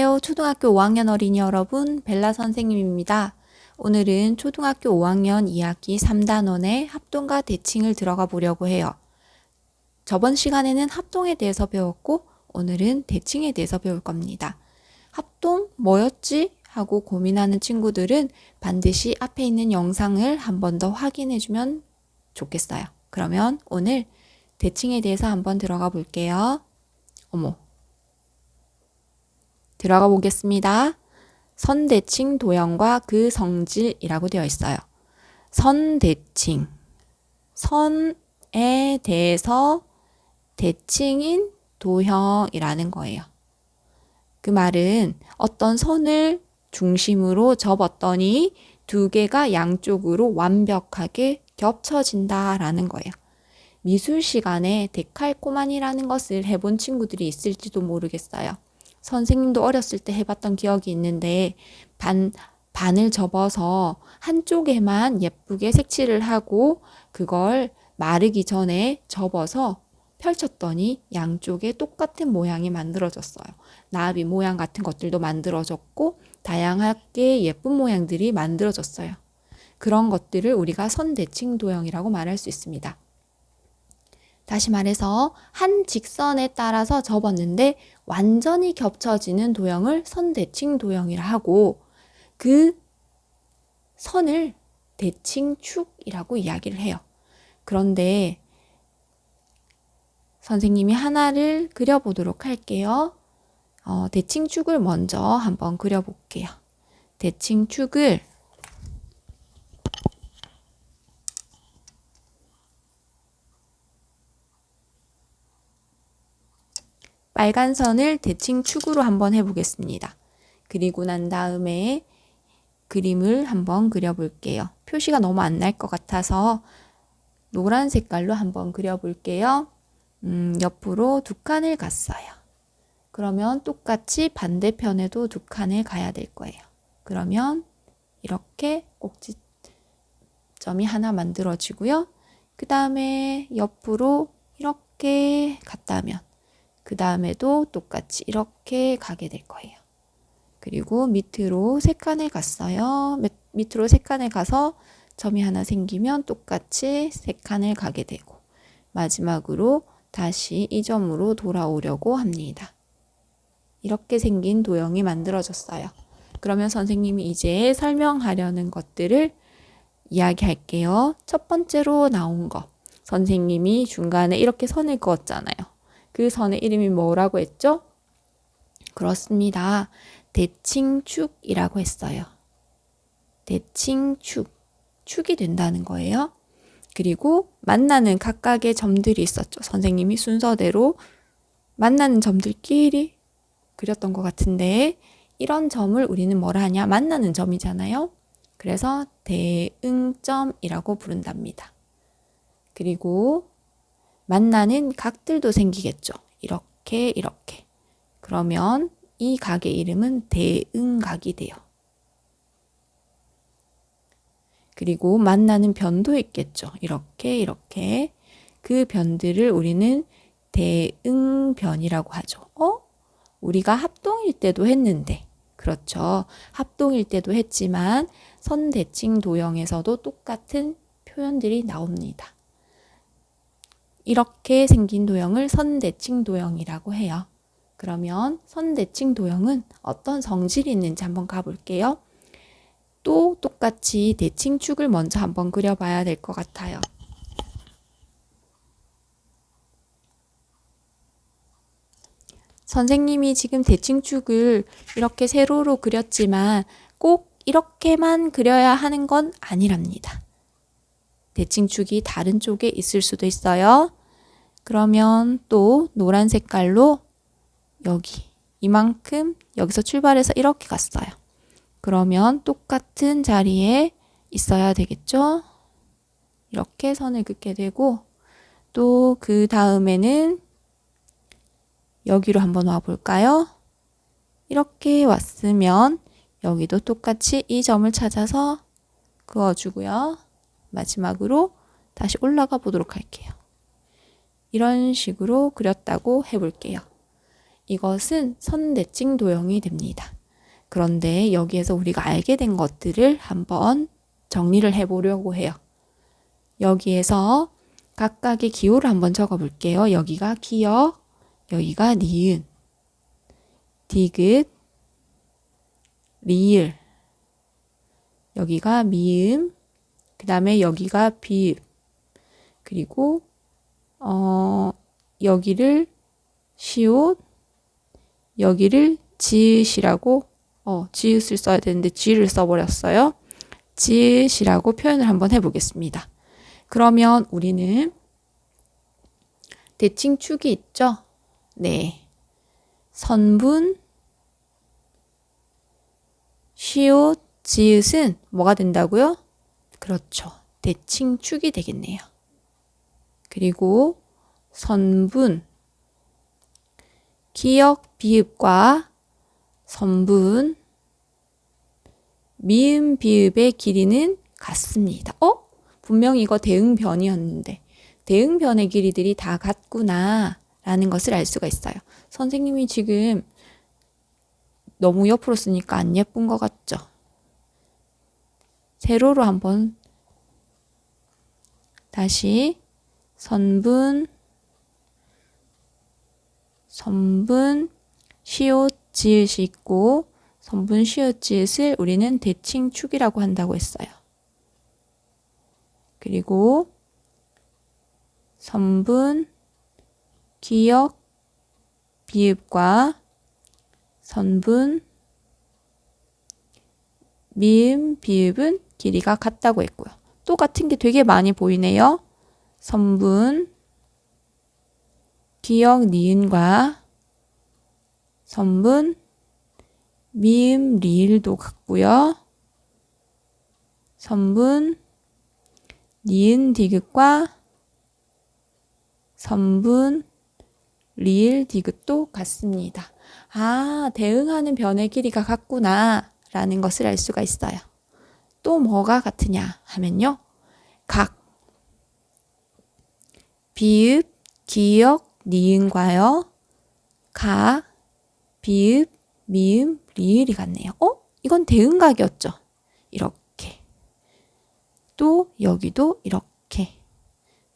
안녕하세요. 초등학교 5학년 어린이 여러분, 벨라 선생님입니다. 오늘은 초등학교 5학년 2학기 3단원의 합동과 대칭을 들어가 보려고 해요. 저번 시간에는 합동에 대해서 배웠고 오늘은 대칭에 대해서 배울 겁니다. 합동 뭐였지? 하고 고민하는 친구들은 반드시 앞에 있는 영상을 한 번 더 확인해 주면 좋겠어요. 그러면 오늘 대칭에 대해서 한번 들어가 볼게요. 들어가 보겠습니다. 선대칭 도형과 그 성질이라고 되어 있어요. 선대칭, 선에 대해서 대칭인 도형이라는 거예요. 그 말은 어떤 선을 중심으로 접었더니 두 개가 양쪽으로 완벽하게 겹쳐진다라는 거예요. 미술 시간에 데칼코마니라는 것을 해본 친구들이 있을지도 모르겠어요. 선생님도 어렸을 때 해봤던 기억이 있는데 반을 접어서 한쪽에만 예쁘게 색칠을 하고 그걸 마르기 전에 접어서 펼쳤더니 양쪽에 똑같은 모양이 만들어졌어요. 나비 모양 같은 것들도 만들어졌고 다양하게 예쁜 모양들이 만들어졌어요. 그런 것들을 우리가 선대칭 도형이라고 말할 수 있습니다. 다시 말해서 한 직선에 따라서 접었는데 완전히 겹쳐지는 도형을 선대칭 도형이라 하고 그 선을 대칭축이라고 이야기를 해요. 그런데 선생님이 하나를 그려보도록 할게요. 대칭축을 먼저 한번 그려볼게요. 대칭축을 빨간 선을 대칭축으로 한번 해보겠습니다. 그리고 난 다음에 그림을 한번 그려볼게요. 표시가 너무 안 날 것 같아서 노란 색깔로 한번 그려볼게요. 옆으로 두 칸을 갔어요. 그러면 똑같이 반대편에도 두 칸을 가야 될 거예요. 그러면 이렇게 꼭지점이 하나 만들어지고요. 그 다음에 옆으로 이렇게 갔다면 그 다음에도 똑같이 이렇게 가게 될 거예요. 그리고 밑으로 세 칸을 갔어요. 밑으로 세 칸을 가서 점이 하나 생기면 똑같이 세 칸을 가게 되고 마지막으로 다시 이 점으로 돌아오려고 합니다. 이렇게 생긴 도형이 만들어졌어요. 그러면 선생님이 이제 설명하려는 것들을 이야기할게요. 첫 번째로 나온 거. 선생님이 중간에 이렇게 선을 그었잖아요. 그 선의 이름이 뭐라고 했죠? 그렇습니다. 대칭축이라고 했어요. 대칭축. 축이 된다는 거예요. 그리고 만나는 각각의 점들이 있었죠. 선생님이 순서대로 만나는 점들끼리 그렸던 것 같은데 이런 점을 우리는 뭐라 하냐? 만나는 점이잖아요. 그래서 대응점이라고 부른답니다. 그리고 만나는 각들도 생기겠죠. 이렇게 이렇게. 그러면 이 각의 이름은 대응각이 돼요. 그리고 만나는 변도 있겠죠. 이렇게 이렇게. 그 변들을 우리는 대응변이라고 하죠. 우리가 합동일 때도 했는데 그렇죠. 합동일 때도 했지만 선대칭 도형에서도 똑같은 표현들이 나옵니다. 이렇게 생긴 도형을 선대칭 도형이라고 해요. 그러면 선대칭 도형은 어떤 성질이 있는지 한번 가볼게요. 또 똑같이 대칭축을 먼저 한번 그려봐야 될 것 같아요. 선생님이 지금 대칭축을 이렇게 세로로 그렸지만 꼭 이렇게만 그려야 하는 건 아니랍니다. 대칭축이 다른 쪽에 있을 수도 있어요. 그러면 또 노란 색깔로 여기 이만큼 여기서 출발해서 이렇게 갔어요. 그러면 똑같은 자리에 있어야 되겠죠? 이렇게 선을 긋게 되고 또 그 다음에는 여기로 한번 와볼까요? 이렇게 왔으면 여기도 똑같이 이 점을 찾아서 그어주고요. 마지막으로 다시 올라가 보도록 할게요. 이런 식으로 그렸다고 해볼게요. 이것은 선대칭 도형이 됩니다. 그런데 여기에서 우리가 알게 된 것들을 한번 정리를 해보려고 해요. 여기에서 각각의 기호를 한번 적어 볼게요. 여기가 기역, 여기가 니은, 디귿, 리을, 여기가 미음, 그 다음에 여기가 비읍, 그리고 여기를 시옷, 여기를 지읒이라고 지읒을 써야 되는데 지를 써버렸어요. 지읒이라고 표현을 한번 해보겠습니다. 그러면 우리는 대칭축이 있죠? 네. 선분, 시옷, 지읒은 뭐가 된다고요? 그렇죠. 대칭축이 되겠네요. 그리고 선분, 기역, 비읍과 선분, 미음, 비읍의 길이는 같습니다. 분명히 이거 대응변이었는데 대응변의 길이들이 다 같구나 라는 것을 알 수가 있어요. 선생님이 지금 너무 옆으로 쓰니까 안 예쁜 것 같죠? 세로로 한번 다시 선분, 시옷, 지읒이 있고 선분, 시옷, 지읒을 우리는 대칭축이라고 한다고 했어요. 그리고 선분, 기역, 비읍과 선분, 미음, 비읍은 길이가 같다고 했고요. 또 같은 게 되게 많이 보이네요. 선분, 기역, 니은과 선분, 미음, 리을도 같고요. 선분, 니은, 디귿과 선분, 리을, 디귿도 같습니다. 대응하는 변의 길이가 같구나 라는 것을 알 수가 있어요. 또 뭐가 같으냐 하면요. 각, 비읍, 기역, 니은과요. 각, 비읍, 미음, 리을이 같네요. 이건 대응각이었죠. 이렇게. 또 여기도 이렇게.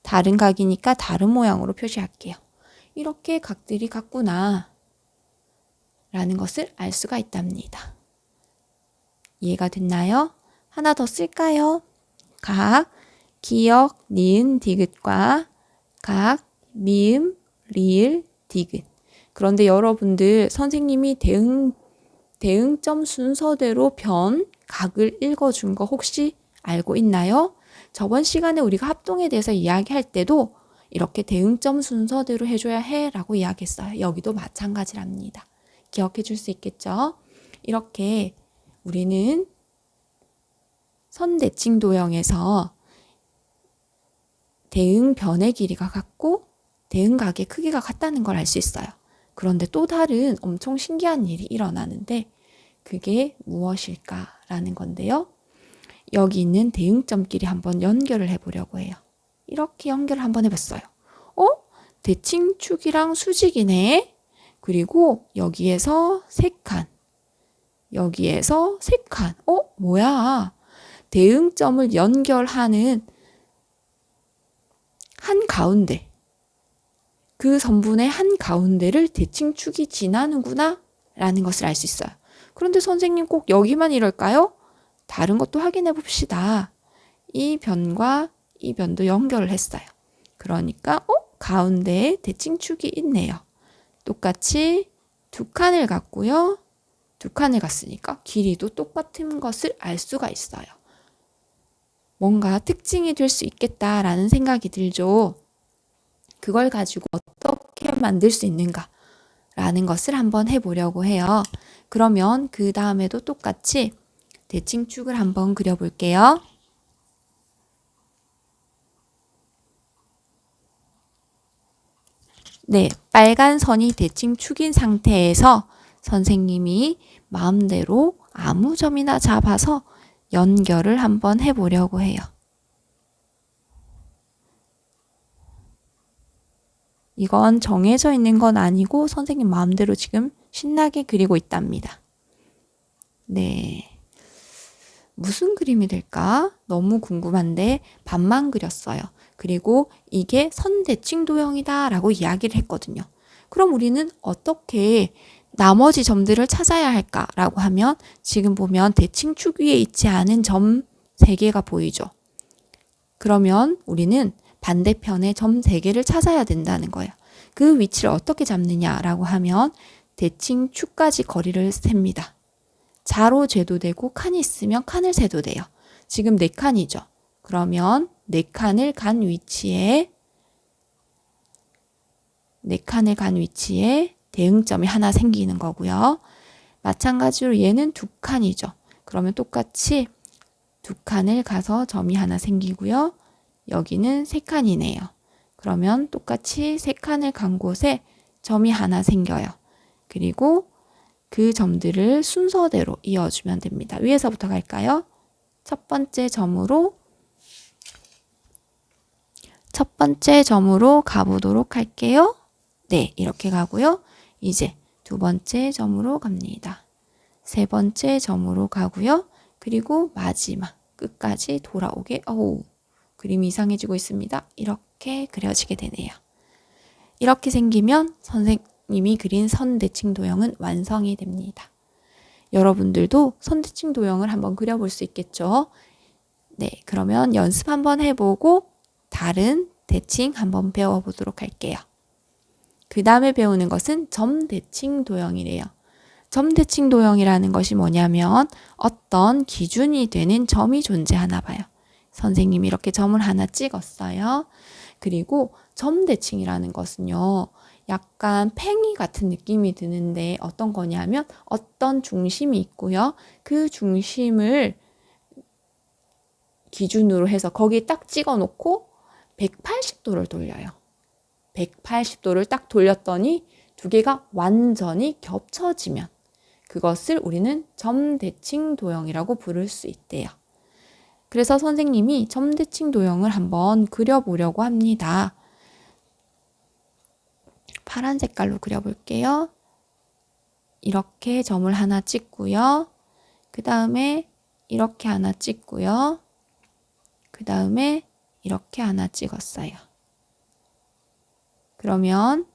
다른 각이니까 다른 모양으로 표시할게요. 이렇게 각들이 같구나 라는 것을 알 수가 있답니다. 이해가 됐나요? 하나 더 쓸까요? 각, 기역, 니은, 디귿과 각, 미음, 리을, 디귿. 그런데 여러분들 선생님이 대응점 순서대로 변, 각을 읽어준 거 혹시 알고 있나요? 저번 시간에 우리가 합동에 대해서 이야기할 때도 이렇게 대응점 순서대로 해줘야 해 라고 이야기했어요. 여기도 마찬가지랍니다. 기억해 줄 수 있겠죠? 이렇게 우리는 선대칭 도형에서 대응 변의 길이가 같고 대응각의 크기가 같다는 걸 알 수 있어요. 그런데 또 다른 엄청 신기한 일이 일어나는데 그게 무엇일까라는 건데요. 여기 있는 대응점끼리 한번 연결을 해보려고 해요. 이렇게 연결을 한번 해봤어요. 대칭축이랑 수직이네. 그리고 여기에서 3칸. 여기에서 3칸. 뭐야? 대응점을 연결하는 한 가운데. 그 선분의 한 가운데를 대칭축이 지나는구나 라는 것을 알 수 있어요. 그런데 선생님 꼭 여기만 이럴까요? 다른 것도 확인해 봅시다. 이 변과 이 변도 연결을 했어요. 그러니까 가운데에 대칭축이 있네요. 똑같이 2칸을 갖고요. 2칸을 갖으니까 길이도 똑같은 것을 알 수가 있어요. 뭔가 특징이 될 수 있겠다라는 생각이 들죠. 그걸 가지고 어떻게 만들 수 있는가 라는 것을 한번 해보려고 해요. 그러면 그 다음에도 똑같이 대칭축을 한번 그려볼게요. 네, 빨간 선이 대칭축인 상태에서 선생님이 마음대로 아무 점이나 잡아서 연결을 한번 해보려고 해요. 이건 정해져 있는 건 아니고 선생님 마음대로 지금 신나게 그리고 있답니다. 네. 무슨 그림이 될까? 너무 궁금한데 반만 그렸어요. 그리고 이게 선대칭 도형이다 라고 이야기를 했거든요. 그럼 우리는 어떻게 나머지 점들을 찾아야 할까라고 하면 지금 보면 대칭축 위에 있지 않은 점 3개가 보이죠. 그러면 우리는 반대편에 점 3개를 찾아야 된다는 거예요. 그 위치를 어떻게 잡느냐라고 하면 대칭축까지 거리를 셉니다. 자로 재도 되고 칸이 있으면 칸을 세도 돼요. 지금 4칸이죠. 그러면 4칸을 간 위치에 대응점이 하나 생기는 거고요. 마찬가지로 얘는 2칸이죠. 그러면 똑같이 2칸을 가서 점이 하나 생기고요. 여기는 3칸이네요. 그러면 똑같이 3칸을 간 곳에 점이 하나 생겨요. 그리고 그 점들을 순서대로 이어주면 됩니다. 위에서부터 갈까요? 첫 번째 점으로 가보도록 할게요. 네, 이렇게 가고요. 이제 2번째 점으로 갑니다. 3번째 점으로 가고요. 그리고 마지막 끝까지 돌아오게 그림이 이상해지고 있습니다. 이렇게 그려지게 되네요. 이렇게 생기면 선생님이 그린 선대칭 도형은 완성이 됩니다. 여러분들도 선대칭 도형을 한번 그려볼 수 있겠죠? 네, 그러면 연습 한번 해보고 다른 대칭 한번 배워보도록 할게요. 그 다음에 배우는 것은 점대칭 도형이래요. 점대칭 도형이라는 것이 뭐냐면 어떤 기준이 되는 점이 존재하나 봐요. 선생님이 이렇게 점을 하나 찍었어요. 그리고 점대칭이라는 것은요. 약간 팽이 같은 느낌이 드는데 어떤 거냐면 어떤 중심이 있고요. 그 중심을 기준으로 해서 거기 딱 찍어 놓고 180도를 돌려요. 180도를 딱 돌렸더니 두 개가 완전히 겹쳐지면 그것을 우리는 점대칭 도형이라고 부를 수 있대요. 그래서 선생님이 점대칭 도형을 한번 그려보려고 합니다. 파란 색깔로 그려볼게요. 이렇게 점을 하나 찍고요. 그 다음에 이렇게 하나 찍고요. 그 다음에 이렇게 하나 찍었어요. 그러면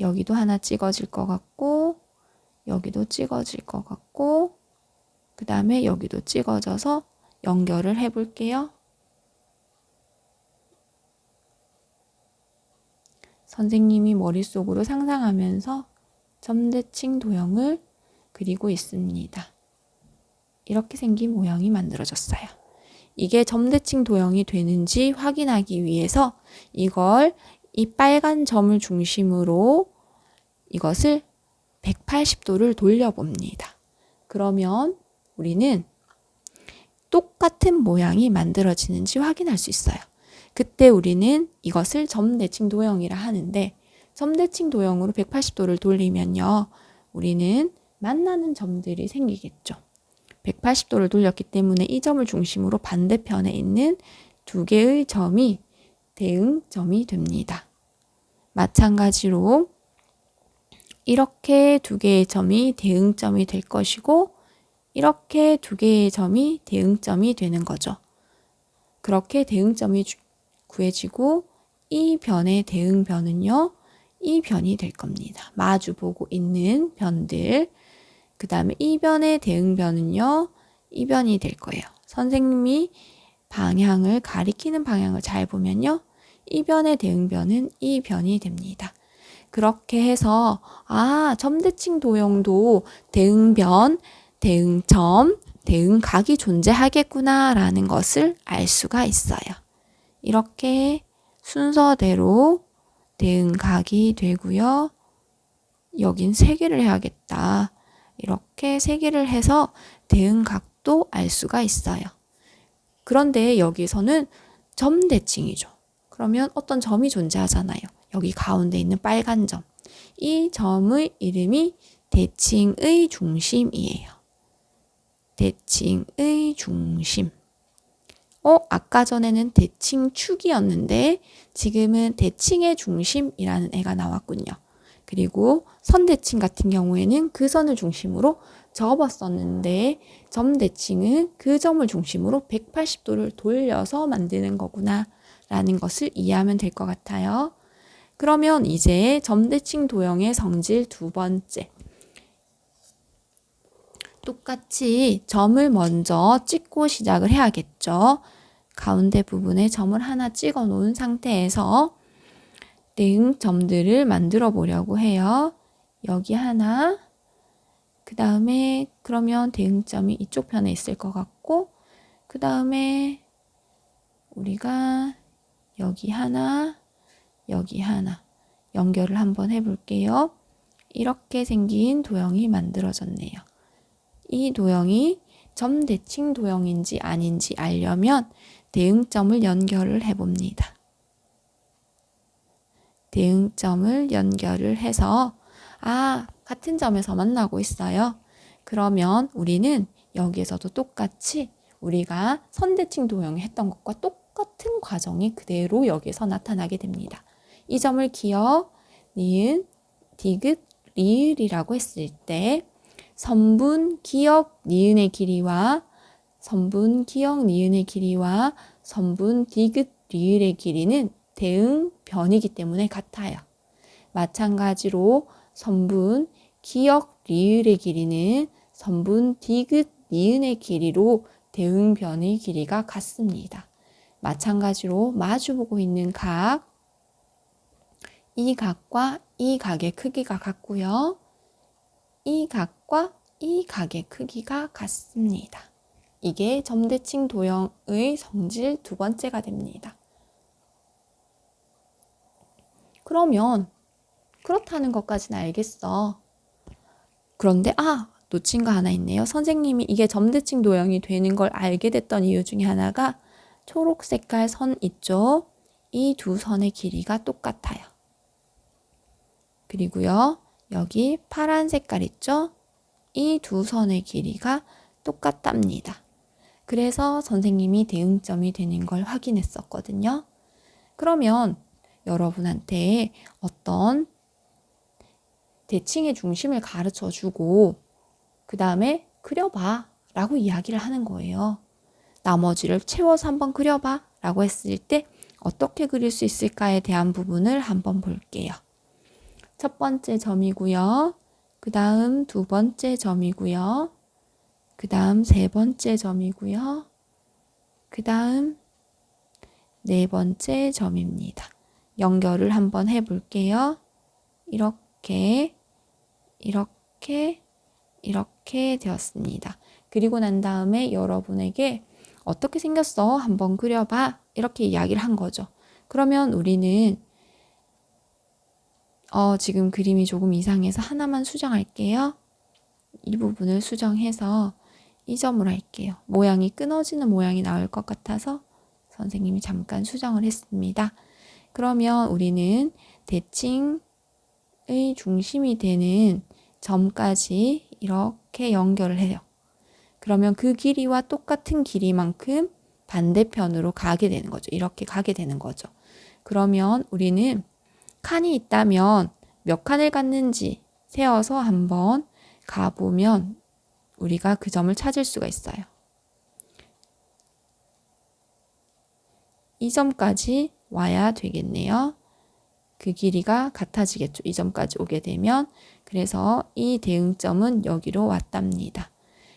여기도 하나 찍어질 것 같고 여기도 찍어질 것 같고 그 다음에 여기도 찍어져서 연결을 해볼게요. 선생님이 머릿속으로 상상하면서 점대칭 도형을 그리고 있습니다. 이렇게 생긴 모양이 만들어졌어요. 이게 점대칭 도형이 되는지 확인하기 위해서 이 빨간 점을 중심으로 이것을 180도를 돌려봅니다. 그러면 우리는 똑같은 모양이 만들어지는지 확인할 수 있어요. 그때 우리는 이것을 점대칭 도형이라 하는데 점대칭 도형으로 180도를 돌리면요. 우리는 만나는 점들이 생기겠죠. 180도를 돌렸기 때문에 이 점을 중심으로 반대편에 있는 2개의 점이 대응점이 됩니다. 마찬가지로 이렇게 2개의 점이 대응점이 될 것이고 이렇게 2개의 점이 대응점이 되는 거죠. 그렇게 대응점이 구해지고 이 변의 대응변은요. 이 변이 될 겁니다. 마주보고 있는 변들. 그 다음에 이 변의 대응변은요. 이 변이 될 거예요. 선생님이 방향을 가리키는 방향을 잘 보면요. 이 변의 대응변은 이 변이 됩니다. 그렇게 해서 점대칭 도형도 대응변, 대응점, 대응각이 존재하겠구나 라는 것을 알 수가 있어요. 이렇게 순서대로 대응각이 되고요. 여긴 3개를 해야겠다. 이렇게 3개를 해서 대응각도 알 수가 있어요. 그런데 여기서는 점대칭이죠. 그러면 어떤 점이 존재하잖아요. 여기 가운데 있는 빨간 점. 이 점의 이름이 대칭의 중심이에요. 대칭의 중심. 아까 전에는 대칭축이었는데 지금은 대칭의 중심이라는 애가 나왔군요. 그리고 선대칭 같은 경우에는 그 선을 중심으로 접었었는데 점대칭은 그 점을 중심으로 180도를 돌려서 만드는 거구나 라는 것을 이해하면 될 것 같아요. 그러면 이제 점대칭 도형의 성질 두 번째. 똑같이 점을 먼저 찍고 시작을 해야겠죠. 가운데 부분에 점을 하나 찍어 놓은 상태에서 대응점들을 만들어 보려고 해요. 여기 하나, 그 다음에 그러면 대응점이 이쪽 편에 있을 것 같고, 그 다음에 우리가 여기 하나, 여기 하나 연결을 한번 해볼게요. 이렇게 생긴 도형이 만들어졌네요. 이 도형이 점대칭 도형인지 아닌지 알려면 대응점을 연결을 해봅니다. 대응점을 연결을 해서 같은 점에서 만나고 있어요. 그러면 우리는 여기에서도 똑같이 우리가 선대칭 도형에 했던 것과 똑같은 과정이 그대로 여기에서 나타나게 됩니다. 이 점을 기억, 니은, 디귿, 리을이라고 했을 때 선분, 기억, 니은의 길이와 선분, 기억, 니은의 길이와 선분, 디귿, 리을의 길이는 대응변이기 때문에 같아요. 마찬가지로 선분, 기억, 리을의 길이는 선분, 디귿, 니은의 길이로 대응변의 길이가 같습니다. 마찬가지로 마주보고 있는 각, 이 각과 이 각의 크기가 같고요. 이 각과 이 각의 크기가 같습니다. 이게 점대칭 도형의 성질 두 번째가 됩니다. 그러면 그렇다는 것까지는 알겠어. 그런데 놓친 거 하나 있네요. 선생님이 이게 점대칭 도형이 되는 걸 알게 됐던 이유 중에 하나가 초록 색깔 선 있죠? 이 두 선의 길이가 똑같아요. 그리고요, 여기 파란 색깔 있죠? 이 두 선의 길이가 똑같답니다. 그래서 선생님이 대응점이 되는 걸 확인했었거든요. 그러면 여러분한테 어떤 대칭의 중심을 가르쳐 주고 그 다음에 그려봐 라고 이야기를 하는 거예요. 나머지를 채워서 한번 그려봐 라고 했을 때 어떻게 그릴 수 있을까에 대한 부분을 한번 볼게요. 첫 번째 점이고요. 그 다음 두 번째 점이고요. 그 다음 세 번째 점이고요. 그 다음 네 번째 점입니다. 연결을 한번 해볼게요. 이렇게 되었습니다. 그리고 난 다음에 여러분에게 어떻게 생겼어? 한번 그려봐. 이렇게 이야기를 한 거죠. 그러면 우리는 지금 그림이 조금 이상해서 하나만 수정할게요. 이 부분을 수정해서 이 점으로 할게요. 모양이 끊어지는 모양이 나올 것 같아서 선생님이 잠깐 수정을 했습니다. 그러면 우리는 대칭의 중심이 되는 점까지 이렇게 연결을 해요. 그러면 그 길이와 똑같은 길이만큼 반대편으로 가게 되는 거죠. 이렇게 가게 되는 거죠. 그러면 우리는 칸이 있다면 몇 칸을 갔는지 세어서 한번 가보면 우리가 그 점을 찾을 수가 있어요. 이 점까지 와야 되겠네요. 그 길이가 같아지겠죠. 이 점까지 오게 되면. 그래서 이 대응점은 여기로 왔답니다.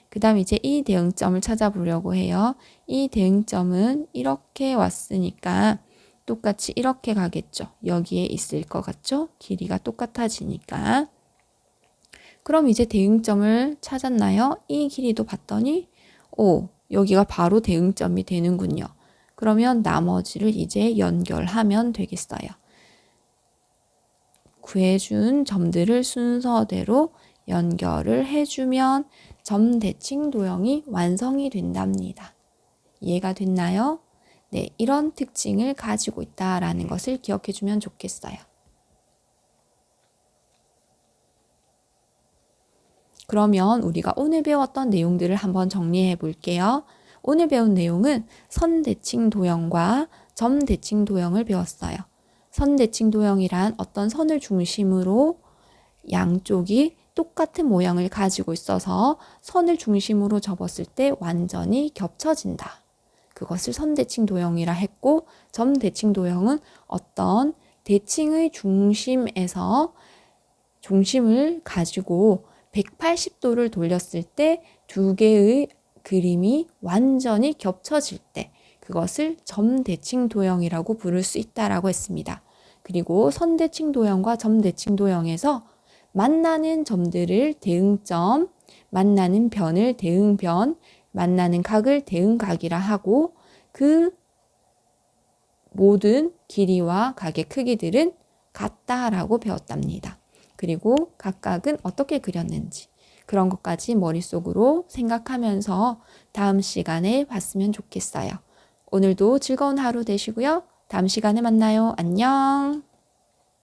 그 다음 이제 이 대응점을 찾아보려고 해요. 이 대응점은 이렇게 왔으니까 똑같이 이렇게 가겠죠. 여기에 있을 것 같죠? 길이가 똑같아지니까. 그럼 이제 대응점을 찾았나요? 이 길이도 봤더니 여기가 바로 대응점이 되는군요. 그러면 나머지를 이제 연결하면 되겠어요. 구해준 점들을 순서대로 연결을 해주면 점 대칭 도형이 완성이 된답니다. 이해가 됐나요? 네, 이런 특징을 가지고 있다라는 것을 기억해 주면 좋겠어요. 그러면 우리가 오늘 배웠던 내용들을 한번 정리해 볼게요. 오늘 배운 내용은 선대칭 도형과 점대칭 도형을 배웠어요. 선대칭 도형이란 어떤 선을 중심으로 양쪽이 똑같은 모양을 가지고 있어서 선을 중심으로 접었을 때 완전히 겹쳐진다. 그것을 선대칭 도형이라 했고, 점대칭 도형은 어떤 대칭의 중심에서 중심을 가지고 180도를 돌렸을 때 두 개의 그림이 완전히 겹쳐질 때 그것을 점대칭 도형이라고 부를 수 있다라고 했습니다. 그리고 선대칭 도형과 점대칭 도형에서 만나는 점들을 대응점, 만나는 변을 대응변, 만나는 각을 대응각이라 하고 그 모든 길이와 각의 크기들은 같다라고 배웠답니다. 그리고 각각은 어떻게 그렸는지 그런 것까지 머릿속으로 생각하면서 다음 시간에 봤으면 좋겠어요. 오늘도 즐거운 하루 되시고요. 다음 시간에 만나요. 안녕.